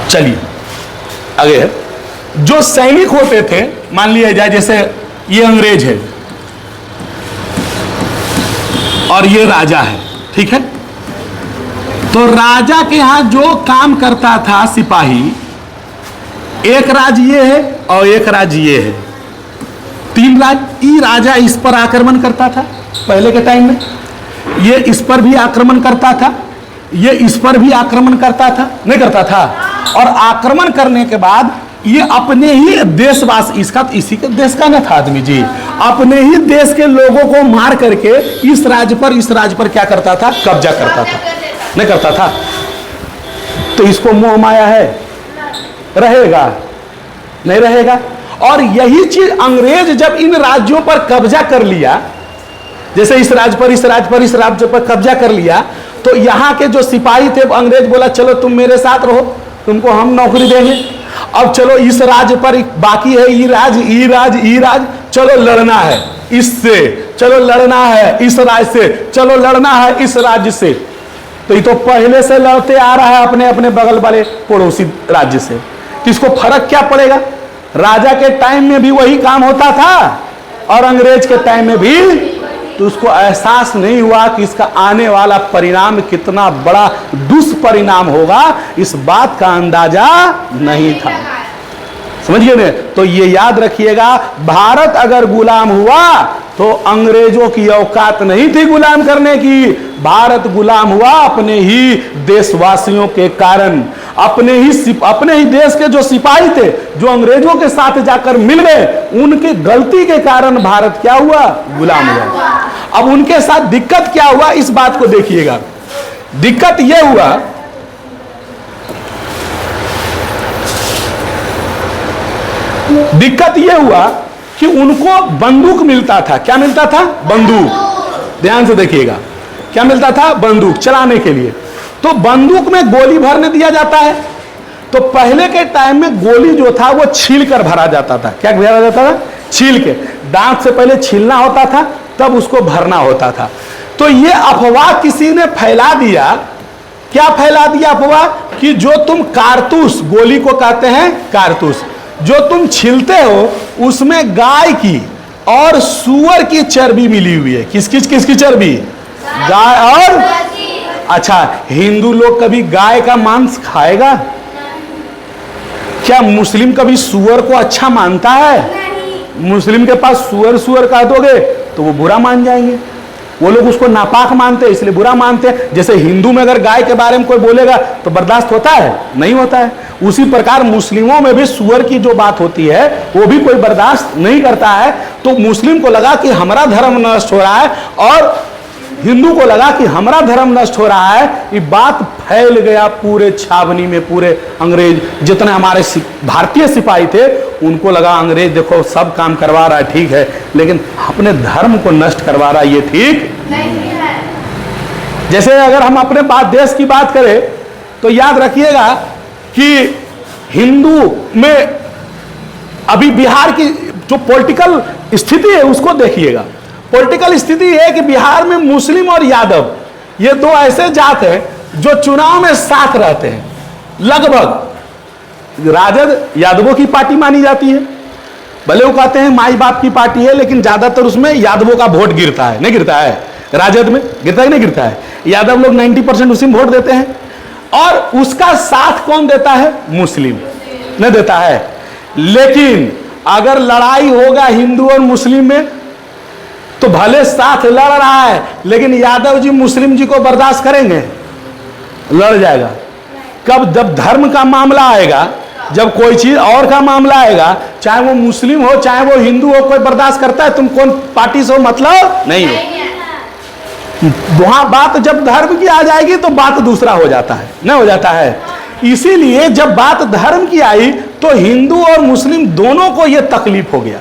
चलिए आगे, जो सैनिक होते थे, मान लिया जाए जैसे ये अंग्रेज है और ये राजा है, ठीक है। तो राजा के यहां जो काम करता था सिपाही, एक राज्य ये है और एक राज्य ये है, तीन राज्य। ये राजा इस पर आक्रमण करता था पहले के टाइम में, ये इस पर भी आक्रमण करता था, ये इस पर भी आक्रमण करता था, नहीं करता था। और आक्रमण करने के बाद ये अपने ही देशवासी, इसका इसी के देश का न था आदमी जी, अपने ही देश के लोगों को मार करके इस राज्य पर क्या करता था, कब्जा करता था, नहीं करता था। तो इसको मोह माया है, रहेगा नहीं रहेगा। और यही चीज अंग्रेज जब इन राज्यों पर कब्जा कर लिया, जैसे इस राज्य पर इस राज्य पर इस राज्य पर कब्जा कर लिया, तो यहाँ के जो सिपाही थे, अंग्रेज बोला चलो तुम मेरे साथ रहो, तुमको हम नौकरी देंगे। अब चलो इस राज्य पर बाकी है ई राज, चलो लड़ना है इससे, चलो लड़ना है इस राज्य से, चलो लड़ना है इस राज्य से। तो ये तो पहले से लड़ते आ रहा है अपने अपने बगल वाले पड़ोसी राज्य से, तो इसको फर्क क्या पड़ेगा। राजा के टाइम में भी वही काम होता था और अंग्रेज के टाइम में भी, तो उसको एहसास नहीं हुआ कि इसका आने वाला परिणाम कितना बड़ा दुष्परिणाम होगा, इस बात का अंदाजा नहीं था। समझिए ना। तो ये याद रखिएगा, भारत अगर गुलाम हुआ तो अंग्रेजों की औकात नहीं थी गुलाम करने की। भारत गुलाम हुआ अपने ही देशवासियों के कारण, अपने ही देश के जो सिपाही थे, जो अंग्रेजों के साथ जाकर मिल गए, उनकी गलती के कारण भारत क्या हुआ, गुलाम हुआ। अब उनके साथ दिक्कत क्या हुआ, इस बात को देखिएगा। दिक्कत यह हुआ कि उनको बंदूक मिलता था। क्या मिलता था, बंदूक। ध्यान से देखिएगा, क्या मिलता था, बंदूक चलाने के लिए। तो बंदूक में गोली भरने दिया जाता है। तो पहले के टाइम में गोली जो था वो छील कर भरा जाता था। क्या भरा जाता था, छील के, दांत से पहले छीलना होता था, तब उसको भरना होता था। तो ये अफवाह किसी ने फैला दिया। क्या फैला दिया अफवाह, कि जो तुम कारतूस, गोली को कहते हैं कारतूस, जो तुम छीलते हो उसमें गाय की और सूअर की चर्बी मिली हुई है। किसकी चर्बी, गाय और, अच्छा हिंदू लोग कभी गाय का मांस खाएगा क्या? मुस्लिम कभी सूअर को अच्छा मानता है? मुस्लिम के पास सूअर कह दोगे तो वो बुरा मान जाएंगे, वो लोग उसको नापाक मानते हैं, इसलिए बुरा मानते हैं। जैसे हिंदू में अगर गाय के बारे में कोई बोलेगा तो बर्दाश्त होता है, नहीं होता है। उसी प्रकार मुस्लिमों में भी सूअर की जो बात होती है वो भी कोई बर्दाश्त नहीं करता है। तो मुस्लिम को लगा कि हमारा धर्म नष्ट हो रहा है और हिंदू को लगा कि हमारा धर्म नष्ट हो रहा है। ये बात फैल गया पूरे छावनी में, पूरे अंग्रेज जितने हमारे भारतीय सिपाही थे उनको लगा अंग्रेज देखो सब काम करवा रहा है ठीक है, लेकिन अपने धर्म को नष्ट करवा रहा है, ये ठीक नहीं है। जैसे अगर हम अपने देश की बात करें तो याद रखिएगा कि हिंदू में अभी बिहार की जो पॉलिटिकल स्थिति है उसको देखिएगा। पॉलिटिकल स्थिति है कि बिहार में मुस्लिम और यादव ये दो ऐसे जात हैं जो चुनाव में साथ रहते हैं। लगभग राजद यादवों की पार्टी मानी जाती है, भले वो कहते हैं माई बाप की पार्टी है, लेकिन ज्यादातर उसमें यादवों का वोट गिरता है, नहीं गिरता है? राजद में गिरता है नहीं गिरता है? यादव लोग 90% उसी में वोट देते हैं। और उसका साथ कौन देता है? मुस्लिम नहीं देता है। लेकिन अगर लड़ाई होगा हिंदू और मुस्लिम में तो भले साथ लड़ रहा है, लेकिन यादव जी मुस्लिम जी को बर्दाश्त करेंगे? लड़ जाएगा। कब? जब धर्म का मामला आएगा, जब कोई चीज और का मामला आएगा, चाहे वो मुस्लिम हो चाहे वो हिंदू हो, कोई बर्दाश्त करता है? तुम कौन पार्टी से हो मतलब नहीं हो। वहां बात जब धर्म की आ जाएगी तो बात दूसरा हो जाता है, नहीं हो जाता है। इसीलिए जब बात धर्म की आई तो हिंदू और मुस्लिम दोनों को यह तकलीफ हो गया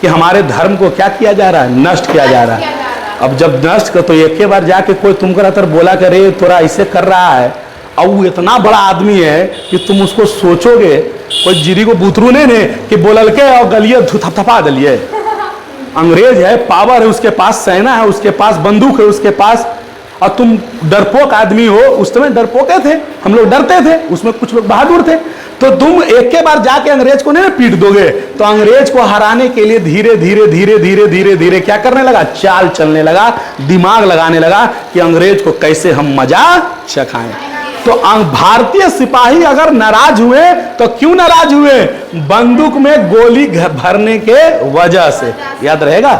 कि हमारे धर्म को क्या किया जा रहा है, नष्ट किया जा रहा है। अब जब नष्ट कर तो एक के बार जाके कोई तुमको रहकर बोला करे तोरा ऐसे कर रहा है, और वो इतना बड़ा आदमी है कि तुम उसको सोचोगे कोई जीरी को बुतरू ने कि बोलल के और गलिए थपथपा दलिए। अंग्रेज है, पावर है उसके पास, सेना है उसके पास, बंदूक है उसके पास, और तुम डरपोक आदमी हो, उस समय डरपोके थे, हम लोग डरते थे, उसमें कुछ लोग बहादुर थे, तो तुम एक के बार जाके अंग्रेज को नहीं पीट दोगे। तो अंग्रेज को हराने के लिए धीरे धीरे धीरे धीरे धीरे धीरे क्या करने लगा, चाल चलने लगा, दिमाग लगाने लगा कि अंग्रेज को कैसे हम मजा चखाएं। तो भारतीय सिपाही अगर नाराज हुए तो क्यों नाराज हुए, बंदूक में गोली भरने के वजह से। याद रहेगा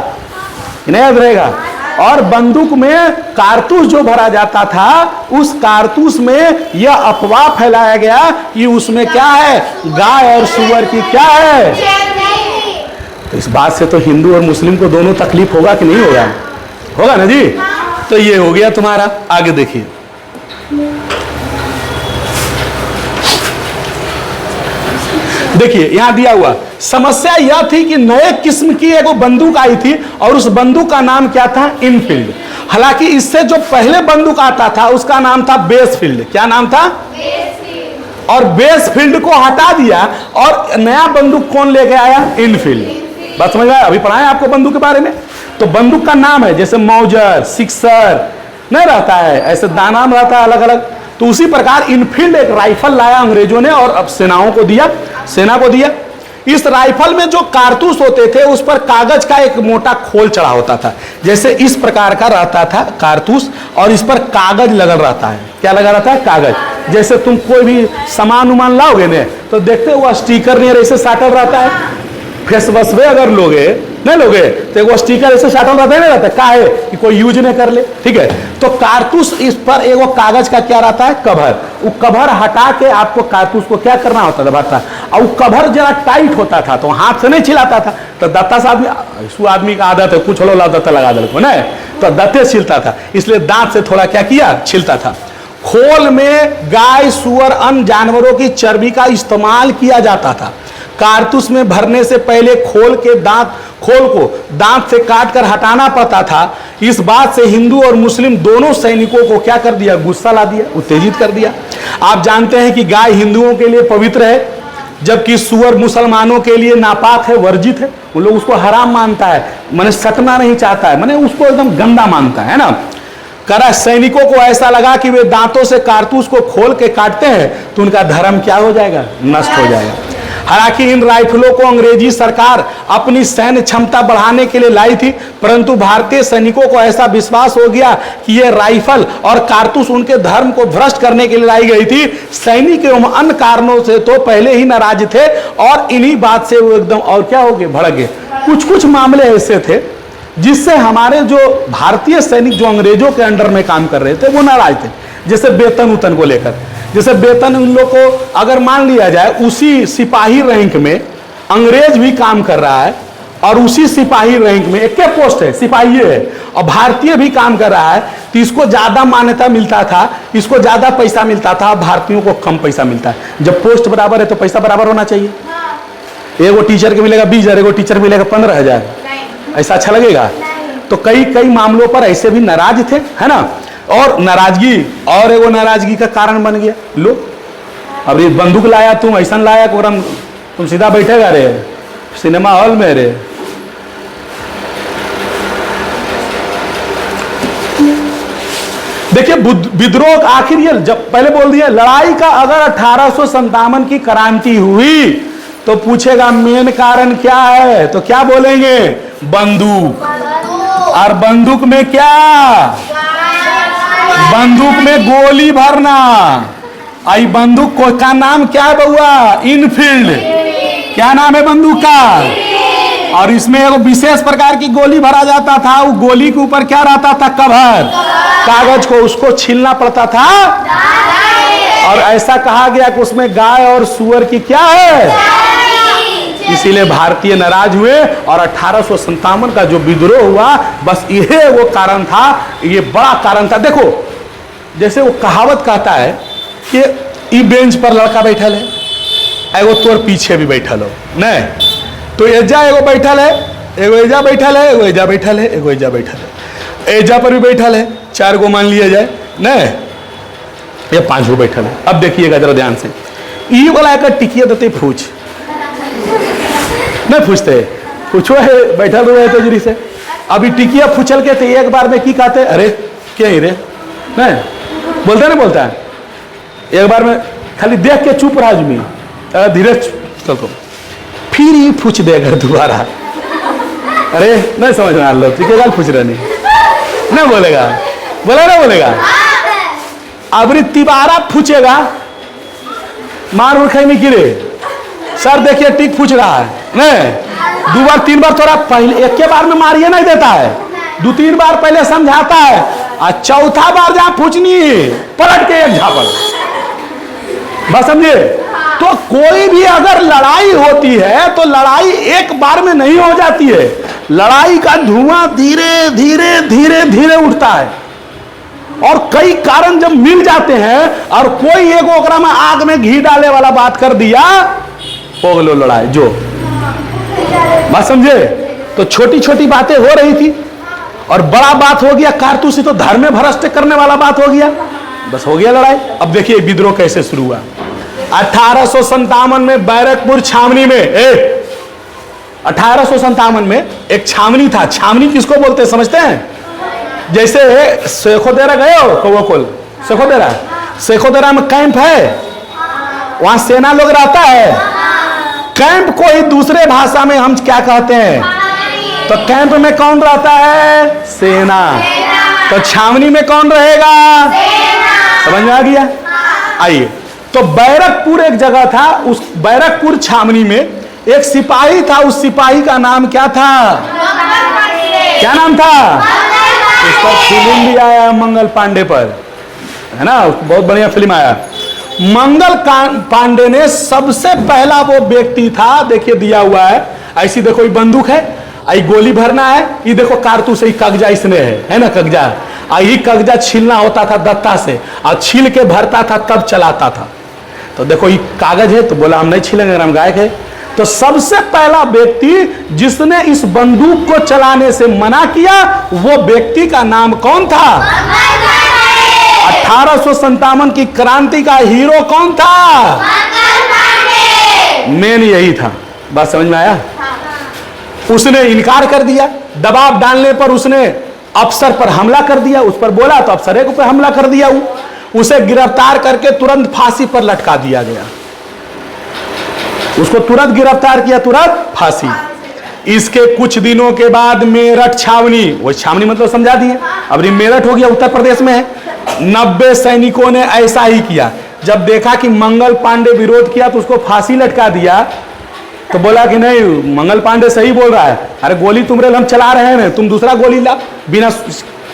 कि नहीं याद रहेगा। और बंदूक में कारतूस जो भरा जाता था, उस कारतूस में यह अफवाह फैलाया गया कि उसमें क्या है, गाय और सुअर की क्या है। तो इस बात से तो हिंदू और मुस्लिम को दोनों तकलीफ होगा कि नहीं होगा, होगा ना जी। तो ये हो गया तुम्हारा। आगे देखिए, देखिए यहां दिया हुआ समस्या यह थी कि नए किस्म की एक बंदूक आई थी और उस बंदूक का नाम क्या था, इनफील्ड। हालांकि इससे जो पहले बंदूक आता था उसका नाम था बेसफील्ड। क्या नाम था, बेसफील्ड। और बेसफील्ड को हटा दिया और नया बंदूक कौन लेके आया, इनफील्ड। बात समझ आया, अभी पढ़ाया आपको बंदूक के बारे में। तो बंदूक का नाम है, जैसे मौजर, सिक्सर नहीं रहता है, ऐसे नाम रहता है अलग अलग। तो उसी प्रकार इनफील्ड एक राइफल लाया अंग्रेजों ने और अब सेनाओं को दिया, सेना को दिया। इस राइफल में जो कारतूस होते थे उस पर कागज का एक मोटा खोल चढ़ा होता था, जैसे इस प्रकार का रहता था कारतूस, और इस पर कागज लगा रहता है। क्या लगा रहता है, कागज। जैसे तुम कोई भी सामान उमान लाओगे ना तो देखते हो स्टिकर नहीं ऐसे साटल रहता है। फेस वॉश में अगर लोगे नहीं लोगे तो वो स्टिकर ऐसे साटल रहता है, नहीं रहता का है कि कोई यूज नहीं कर ले, ठीक है। तो कारतूस इस पर एक कागज का क्या रहता है, कवर। वो कवर हटा के आपको कारतूस को क्या करना होता था, भरता। और वो कवर जरा टाइट होता था तो हाथ से नहीं छिलाता था, तो दत्ता से आदमी का आदत है, कुछ लो दत्ता लगा दल को नहीं, तो दत्ते छिलता था, इसलिए दांत से थोड़ा क्या किया, छिलता था। खोल में गाय, सुअर, अन्य जानवरों की चर्बी का इस्तेमाल किया जाता था। कारतूस में भरने से पहले खोल को दांत से काट कर हटाना पड़ता था। इस बात से हिंदू और मुस्लिम दोनों सैनिकों को क्या कर दिया, गुस्सा ला दिया, उत्तेजित कर दिया। आप जानते हैं कि गाय हिंदुओं के लिए पवित्र है, जबकि सुअर मुसलमानों के लिए नापाक है, वर्जित है। उन लोग उसको हराम मानता है, माने सटना नहीं चाहता है, माने उसको एकदम गंदा मानता है ना। करा सैनिकों को ऐसा लगा कि वे दांतों से कारतूस को खोल के काटते हैं तो उनका धर्म क्या हो जाएगा, नष्ट हो जाएगा। हालांकि इन राइफलों को अंग्रेजी सरकार अपनी सैन्य क्षमता बढ़ाने के लिए लाई थी, परंतु भारतीय सैनिकों को ऐसा विश्वास हो गया कि ये राइफल और कारतूस उनके धर्म को भ्रष्ट करने के लिए लाई गई थी। सैनिक एवं अन्य कारणों से तो पहले ही नाराज थे और इन्हीं बात से वो एकदम और क्या हो गए, भड़क गए। कुछ मामले ऐसे थे जिससे हमारे जो भारतीय सैनिक जो अंग्रेजों के अंडर में काम कर रहे थे वो नाराज थे। जैसे वेतन को लेकर, जैसे वेतन उन लोग को अगर मान लिया जाए उसी सिपाही रैंक में अंग्रेज भी काम कर रहा है और उसी सिपाही रैंक में एक पोस्ट है, सिपाही है, और भारतीय भी काम कर रहा है, तो इसको ज्यादा मान्यता मिलता था, इसको ज्यादा पैसा मिलता था, भारतीयों को कम पैसा मिलता है। जब पोस्ट बराबर है तो पैसा बराबर होना चाहिए। एगो टीचर के मिलेगा 20,000, एगो टीचर मिलेगा 15,000, ऐसा अच्छा लगेगा? तो कई मामलों पर ऐसे भी नाराज थे, है ना। और नाराजगी और एगो नाराजगी का कारण बन गया। लो अब ये बंदूक लाया, तुम ऐसा लाया कोरम, तुम सीधा बैठेगा रे सिनेमा हॉल में रे। देखिए विद्रोह आखिर ये जब पहले बोल दिया लड़ाई का, अगर 1857 की क्रांति हुई तो पूछेगा मेन कारण क्या है, तो क्या बोलेंगे, बंदूक। और बंदूक में क्या, बंदूक में गोली भरना। आई बंदूक का नाम क्या है बउआ, इनफील्ड। क्या नाम है बंदूक का? और इसमें एक विशेष प्रकार की गोली भरा जाता था। वो गोली के ऊपर क्या रहता था, कवर, कागज को उसको छीलना पड़ता था। और ऐसा कहा गया कि उसमें गाय और सुअर की क्या है, इसीलिए भारतीय नाराज हुए। और 1857 का जो विद्रोह हुआ, बस यह वो कारण था, ये बड़ा कारण था। देखो जैसे वो कहावत कहता है कि ई बेंच पर लड़का बैठल है, एगो तोर पीछे भी बैठल हो, नहीं तो एजा एगो बैठल है, एगो एजा बैठल है, एगो एजा बैठल है, एगो एजा बैठल है, एजा पर भी बैठल है, 4 गो मान लिया जाए, नहीं ये 5 गो बैठल है। अब देखिएगा जरा ध्यान से, ई वाला एक टिकिया देते फूच नहीं पूछते, पूछो है बैठल हुए तो जरी से। अभी टिकिया फुचल के थे, एक बार में की कहते, अरे क्या ही रे नहीं बोलता नहीं बोलता है। एक बार में खाली देख के चुप रहा आदमी, धीरे चलो फिर ही पूछ देगा दोबारा। अरे नहीं समझ में आ लो ठीक है, पूछ रहे नहीं बोलेगा, बोला ना बोलेगा। अब तिबारा पूछेगा, मार उड़ खाई नहीं गिरे सर देखिए टिक पूछ रहा है नहीं, 2 बार 3 बार थोड़ा पहले एक के बार में मारिए नहीं देता है, 2-3 बार पहले समझाता है, और चौथा बार जहां पूछनी पलट के एक झापड़। बस समझे। तो कोई भी अगर लड़ाई होती है तो लड़ाई एक बार में नहीं हो जाती है, लड़ाई का धुआं धीरे धीरे धीरे धीरे उठता है, और कई कारण जब मिल जाते हैं और कोई एक ओकरा में आग में घी डाले वाला बात कर दिया, हो गलो लड़ाई जो। बात समझे। तो छोटी छोटी बातें हो रही थी और बड़ा बात हो गया, कारतूसी तो धर्म में भ्रष्ट करने वाला बात हो गया, बस हो गया लड़ाई। अब देखिए विद्रोह कैसे शुरू हुआ। 1857 में बैरकपुर छावनी में 1857 में एक छावनी था। छावनी किसको बोलते हैं समझते हैं? जैसे शेखोदेरा गए हो कौवकोल, शेखोदेरा में कैंप है, वहां सेना लोग रहता है। कैंप को ही दूसरे भाषा में हम क्या कहते हैं? तो कैंप में कौन रहता है? सेना। तो छावनी में कौन रहेगा? समझ में आ गया? आइए, तो बैरकपुर एक जगह था, उस बैरकपुर छावनी में एक सिपाही था। उस सिपाही का नाम क्या था? क्या नाम था? इस पर फिल्म भी आया मंगल पांडे पर, है ना, बहुत बढ़िया फिल्म आया। मंगल पांडे ने सबसे पहला वो व्यक्ति था, देखिए दिया हुआ है, ऐसी देखो ये बंदूक है, आई गोली भरना है, ये देखो कारतूस, ये कगजा इसने है ना कगजा, यही कगजा छीलना होता था दत्ता से, और छील के भरता था तब चलाता था। तो देखो ये कागज है, तो बोला हम नहीं छीलेंगे, हम गायक है। तो सबसे पहला व्यक्ति जिसने इस बंदूक को चलाने से मना किया, वो व्यक्ति का नाम कौन था? 1857 की क्रांति का हीरो कौन था? मेन यही था। बात समझ में आया? उसने इनकार कर दिया, दबाव डालने पर उसने अफसर पर हमला कर दिया, उस पर बोला तो अफसर के ऊपर हमला कर दिया, उसे गिरफ्तार करके तुरंत फांसी पर लटका दिया गया। उसको तुरंत गिरफ्तार किया, तुरंत फांसी। इसके कुछ दिनों के बाद मेरठ छावनी, वो छावनी मतलब समझा दिए, अब मेरठ हो गया, उत्तर प्रदेश में है। 90 सैनिकों ने ऐसा ही किया। जब देखा कि मंगल पांडे विरोध किया तो उसको फांसी लटका दिया। तो बोला कि नहीं मंगल पांडे सही बोल रहा है, अरे गोली तुम्हारे हम चला रहे हैं, तुम दूसरा गोली लाओ, बिना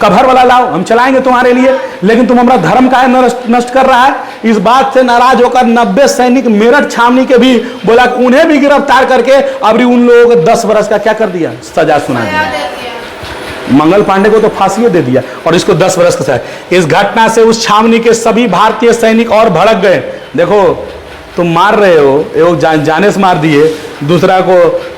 कवर वाला लाओ, हम चलाएंगे तुम्हारे लिए, लेकिन तुम हमारा धर्म का नष्ट कर रहा है। इस बात से नाराज होकर 90 सैनिक मेरठ छावनी के भी बोला कि उन्हें भी गिरफ्तार करके अब उन लोगों को 10 वर्ष का क्या कर दिया? सजा सुना दिया। मंगल पांडे को तो फांसी दे दिया और इसको 10 वर्ष का सजा। इस घटना से उस छावनी के सभी भारतीय सैनिक और भड़क गए। देखो तुम मार रहे हो, एक जाने से मार दिए, दूसरा को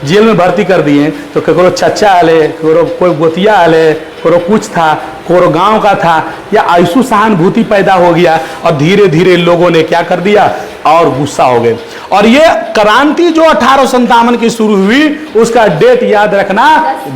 जेल में भर्ती कर दिए, तो करो चच्चा आले, करो कोई गोतिया आले, करो कुछ था, करो गांव का था, या ऐसु सहानुभूति पैदा हो गया और धीरे धीरे लोगों ने क्या कर दिया और गुस्सा हो गए। और ये क्रांति जो 1857 की शुरू हुई, उसका डेट याद रखना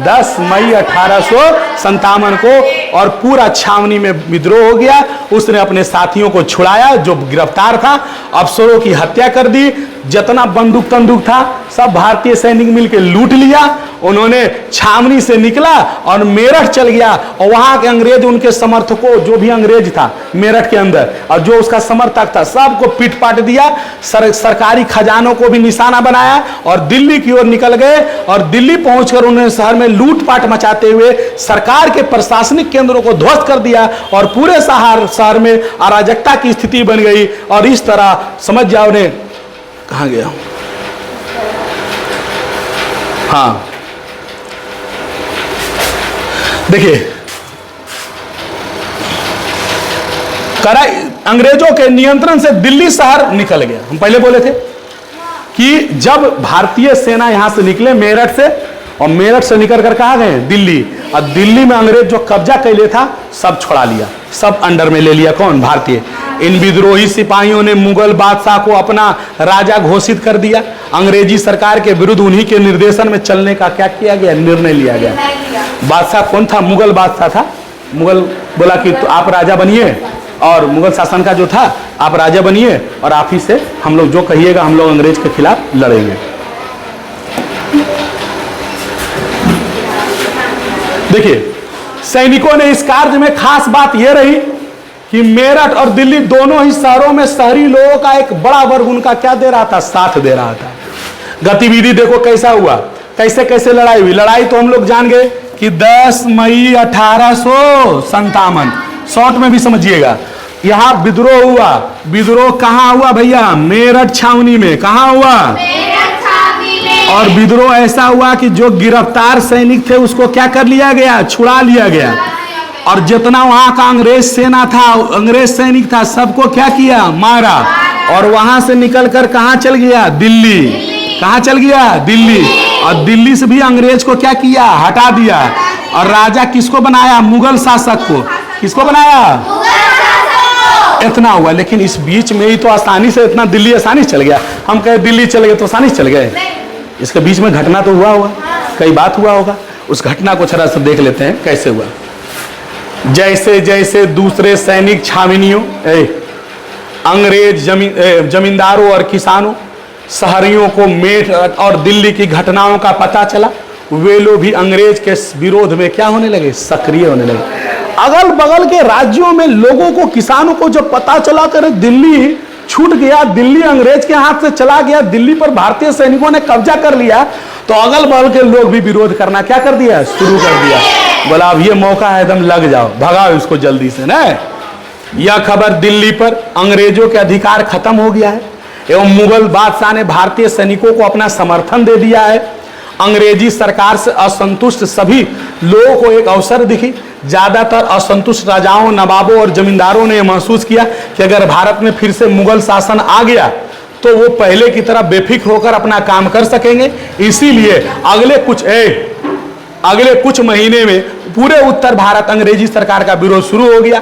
10 मई 1857 को, और पूरा छावनी में विद्रोह हो गया। उसने अपने साथियों को छुड़ाया जो गिरफ्तार था, अफसरों की हत्या कर दी, जितना बंदूक तंदूक था सब भारतीय सैनिक मिलकर लूट लिया। उन्होंने छावनी से निकला और मेरठ चल गया, और वहां के अंग्रेज उनके समर्थकों, जो भी अंग्रेज था मेरठ के अंदर और जो उसका समर्थक था, सबको पीट पाट दिया। सरकारी खजानों को भी निशाना बनाया और दिल्ली की ओर निकल गए। और दिल्ली पहुंचकर उन्होंने शहर में लूटपाट मचाते हुए सरकार के प्रशासनिक केंद्रों को ध्वस्त कर दिया और पूरे शहर में अराजकता की स्थिति बन गई। और इस तरह समझ जाओ ने कहां गया, हाँ देखिए, अंग्रेजों के नियंत्रण से दिल्ली शहर निकल गया। हम पहले बोले थे कि जब भारतीय सेना यहां से निकले मेरठ से, और मेरठ से निकल कर कहां गए? दिल्ली। और दिल्ली में अंग्रेज जो कब्जा कैले था सब छोड़ा लिया, सब अंडर में ले लिया। कौन? भारतीय। इन विद्रोही सिपाहियों ने मुगल बादशाह को अपना राजा घोषित कर दिया। अंग्रेजी सरकार के विरुद्ध उन्हीं के निर्देशन में चलने का क्या किया गया? निर्णय लिया गया। बादशाह कौन था? मुगल बादशाह था मुगल बोला कि तो आप राजा बनिए, और मुगल शासन का जो था आप राजा बनिए, और आप ही से हम लोग जो कहिएगा हम लोग अंग्रेज के खिलाफ लड़ेंगे। देखिए सैनिकों ने इस कार्य में खास बात यह रही कि मेरठ और दिल्ली दोनों ही शहरों में शहरी लोगों का एक बड़ा वर्ग उनका क्या दे रहा था, साथ दे रहा था। गतिविधि देखो कैसा हुआ, कैसे कैसे लड़ाई हुई। लड़ाई तो हम लोग जान गए कि 10 मई 1857, शॉर्ट में भी समझिएगा। यहां विद्रोह हुआ। विद्रोह कहां हुआ भैया? मेरठ छावनी में। कहां हुआ? मेरठ छावनी में। और विद्रोह ऐसा हुआ कि जो गिरफ्तार सैनिक थे उसको क्या कर लिया गया? छुड़ा लिया गया। और जितना वहां का अंग्रेज सेना था, अंग्रेज सैनिक था, सबको क्या किया? मारा। और वहां से निकलकर कहां चल गया? दिल्ली। कहां चल गया? दिल्ली। और दिल्ली से भी अंग्रेज को क्या किया? हटा दिया। और राजा किसको बनाया? मुगल शासक को। किसको बनाया? इतना हुआ। लेकिन इस बीच में ही तो आसानी से इतना दिल्ली आसानी से चल गया। हम कहे दिल्ली चले गए तो आसानी से चल गए? इसके बीच में घटना तो हुआ होगा, कई बात हुआ होगा। उस घटना को थोड़ा सा देख लेते हैं कैसे हुआ। जैसे जैसे दूसरे सैनिक छावनियों, अंग्रेज जमींदारों और किसानों, शहरियों को मेरठ और दिल्ली की घटनाओं का पता चला, वे लोग भी अंग्रेज के विरोध में क्या होने लगे? सक्रिय होने लगे। अगल बगल के राज्यों में लोगों को, किसानों को जब पता चला कर दिल्ली छूट गया, दिल्ली अंग्रेज के हाथ से चला गया, दिल्ली पर भारतीय सैनिकों ने कब्जा कर लिया, तो अगल बगल के लोग भी विरोध करना क्या कर दिया? शुरू कर दिया। बोला अब ये मौका है, एकदम लग जाओ, भगाओ इसको जल्दी से ना। यह खबर दिल्ली पर अंग्रेजों के अधिकार खत्म हो गया है एवं मुगल बादशाह ने भारतीय सैनिकों को अपना समर्थन दे दिया है। अंग्रेजी सरकार से असंतुष्ट सभी लोगों को एक अवसर दिखी। ज्यादातर असंतुष्ट राजाओं, नवाबों और जमींदारों ने महसूस किया कि अगर भारत में फिर से मुगल शासन आ गया तो वो पहले की तरह बेफिक्र होकर अपना काम कर सकेंगे। इसीलिए अगले कुछ महीने में पूरे उत्तर भारत अंग्रेजी सरकार का विरोध शुरू हो गया।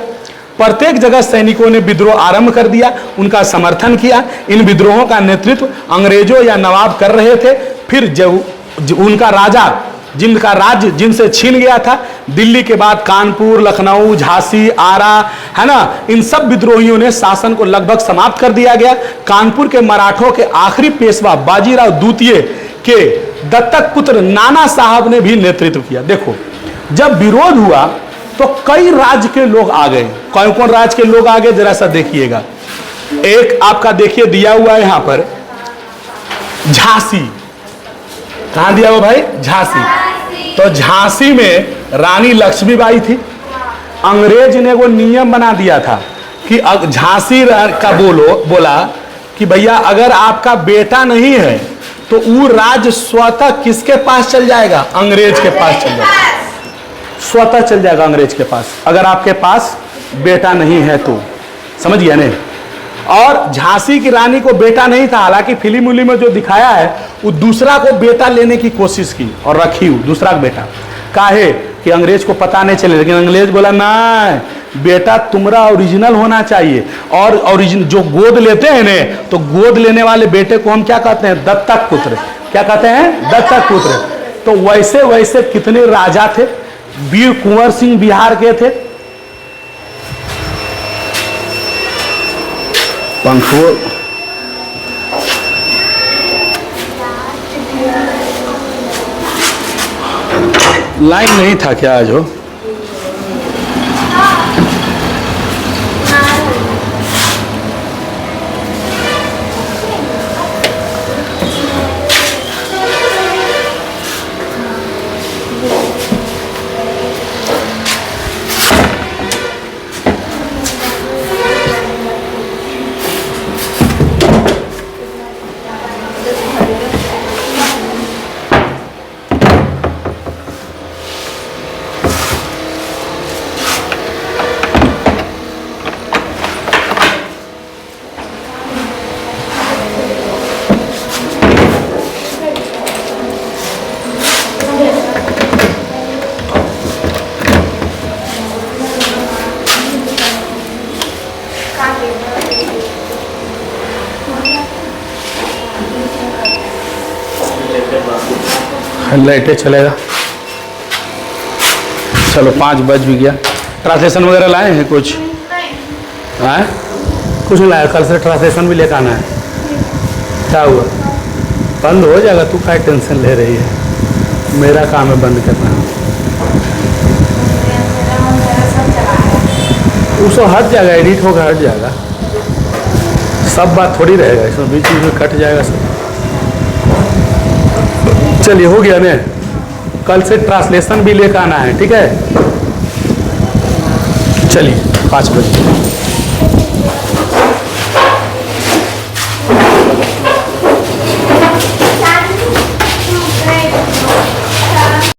प्रत्येक जगह सैनिकों ने विद्रोह आरंभ कर दिया, उनका समर्थन किया। इन विद्रोहों का नेतृत्व अंग्रेजों या नवाब कर रहे थे। फिर जब उनका राजा, जिनका राज्य जिनसे छीन गया था, दिल्ली के बाद कानपुर, लखनऊ, झांसी, आरा, है ना, इन सब विद्रोहियों ने शासन को लगभग समाप्त कर दिया गया। कानपुर के मराठों के आखिरी पेशवा बाजीराव द्वितीय के दत्तक पुत्र नाना साहब ने भी नेतृत्व किया। देखो जब विरोध हुआ तो कई राज्य के लोग आ गए। कौन कौन राज्य के लोग आ गए जरा सा देखिएगा। एक आपका देखिए दिया हुआ है यहां पर झांसी। कहां दिया हुआ भाई? झांसी। तो झांसी में रानी लक्ष्मीबाई थी। अंग्रेज ने वो नियम बना दिया था कि झांसी का बोला कि भैया अगर आपका बेटा नहीं है तो वो राज्य स्वतः किसके पास चल जाएगा? अंग्रेज के पास चल जाएगा। स्वतः चल जाएगा अंग्रेज के पास, अगर आपके पास बेटा नहीं है तो। समझ गया नहीं? और झांसी की रानी को बेटा नहीं था। हालांकि फिल्म उली में जो दिखाया है वो दूसरा को बेटा लेने की कोशिश की और रखी दूसरा बेटा। काहे कि अंग्रेज को पता नहीं चले। लेकिन अंग्रेज बोला नहीं, बेटा तुम्हारा ओरिजिनल होना चाहिए। और ओरिजिनल जो गोद लेते हैं ने, तो गोद लेने वाले बेटे को हम क्या कहते हैं? दत्तक पुत्र। क्या कहते हैं? दत्तक पुत्र। तो वैसे वैसे कितने राजा थे। वीर कुंवर सिंह बिहार के थे। पंखुओं लाइन नहीं था क्या आज? हो लाइटें चलेगा। चलो 5 बज भी गया। ट्रांसलेशन वगैरह लाए हैं कुछ? हाँ, कुछ नहीं लाया। कल से ट्रांसलेशन भी लेकर आना है। क्या हुआ? बंद हो जाएगा, तू क्या टेंशन ले रही है? मेरा काम है बंद करना। उसको हट जाएगा, एडिट होगा, हट जाएगा। सब बात थोड़ी रहेगा इसमें, बीच बीच में कट जाएगा सब। चलिए, हो गया ना। कल से ट्रांसलेशन भी लेकर आना है, ठीक है? चलिए 5 बजे।